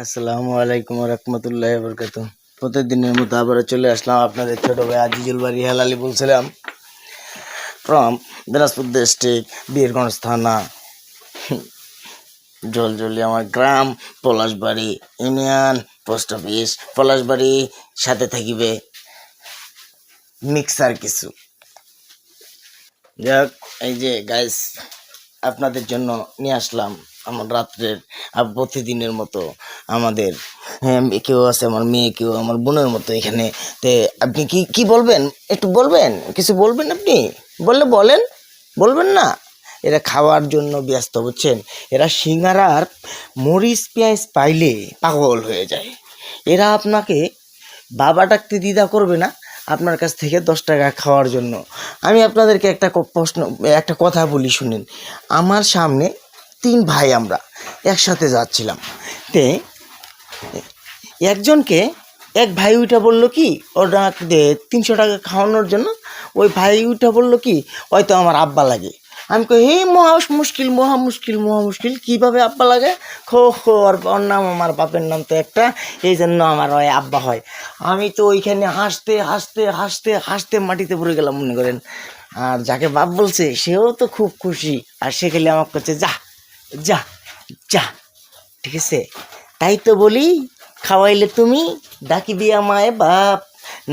আসসালামু আলাইকুম রহমতুল্লাহ বরকাত। প্রতিদিনের মতো আবারও চলে আসলাম আপনাদের ছোট ভাই আজিজুল বাড়ি হেলালি বলছিলাম ফ্রম দিনাজপুর ডিস্ট্রিক্ট বীরগঞ্জ থানা জলজলি আমার গ্রাম Palashbari union post office Palashbari সাথে থাকিবে মিক্সার কিছু যাক। এই যে গাইস আপনাদের জন্য নিয়ে আসলাম আমার রাত্রের প্রতিদিনের মতো আমাদের কেউ আছে আমার মেয়ে, কেউ আমার বোনের মতো এখানে। তে আপনি কি কি বলবেন, একটু বলবেন, কিছু বলবেন? আপনি বললে বলেন, বলবেন না? এরা খাওয়ার জন্য ব্যস্ত, বুঝছেন? এরা সিঙ্গারার মরিচ পেঁয়াজ পাইলে পাগল হয়ে যায়। এরা আপনাকে বাবা ডাকতে দ্বিধা করবে না আপনার কাছ থেকে 10 টাকা খাওয়ার জন্য। আমি আপনাদেরকে একটা কথা বলি, শুনেন। আমার সামনে 3 ভাই, আমরা একসাথে যাচ্ছিলাম। তে একজনকে এক ভাই উঠা বললো কি ওটা 300 টাকা খাওয়ানোর জন্য। ওই ভাই উঠা বললো কি হয়তো আমার আব্বা লাগে। আমি কই হে মহা মুশকিল, মহা মুশকিল, মহা মুশকিল, কীভাবে আব্বা লাগে? ওর নাম আমার বাপের নাম তো একটা, এই জন্য আমার ওই আব্বা হয়। আমি তো ওইখানে হাসতে হাসতে হাসতে হাসতে মাটিতে পড়ে গেলাম মনে করেন। আর যাকে বাপ বলছে সেও তো খুব খুশি, আর সে খেলে আমাকে করছে যা যা যা, ঠিক আছে? তাই তো বলি, খাওয়াইলে তুমি ডাকিবি আমায় বাপ,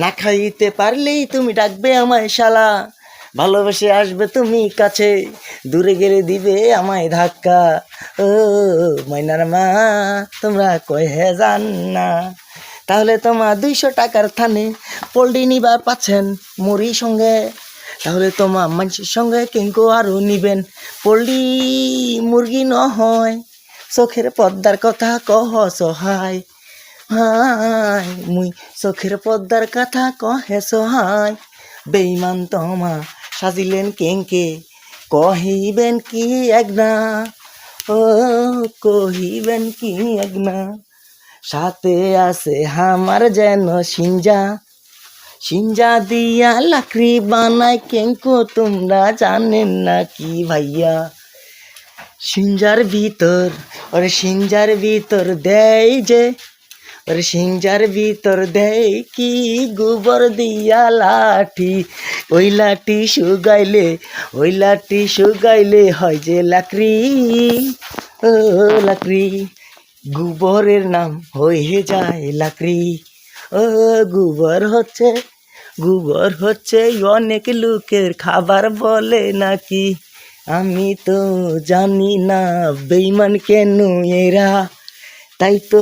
না খাইতে পারলেই তুমি ডাকবে আমায় শালা, ভালোবেসে আসবে তুমি কাছে, দূরে গেলে দিবে আমায় ধাক্কা। ও মাইনার মা তোমরা কয়ে যান না, তাহলে তোমার 200 টাকার থানে পোল্ট্রি নিবার পাচ্ছেন মুড়ি সঙ্গে, তাহলে তোমার মানুষের সঙ্গে কেঙ্কো আরও নিবেন পোল্ট্রি মুরগি নহয়, চোখের পর্দার কথা কহ সহায়, হাই মুই চোখের পর্দার কথা কহে সহায়, বেইমান তমা সাজিলেন কেঙ্কে, কহিবেন কি একনা, ও কহিবেন কি একনা, সাথে আছে আমার যেন সিঞ্জা, সিঞ্জা দিয়া লাকড়ি বানায় কেঙ্কো, তোমরা জানেন না কি ভাইয়া? সিঞ্জার ভিতর, ওরে সিঞ্জার ভিতর দেয় যে, ওরে সিঞ্জার ভিতর দেয় কি গোবর দিয়া লাঠি, ওই লাঠি শুকাইলে, ওই লাঠি শুকাইলে হয় যে লাকড়ি, ও লাকড়ি, গোবরের নাম হয়ে যায় লাকড়ি, ও গোবর হচ্ছে অনেক লোকের খাবার বলে নাকি, আমি তো জানি না বেইমান কেন এরা, তাই তো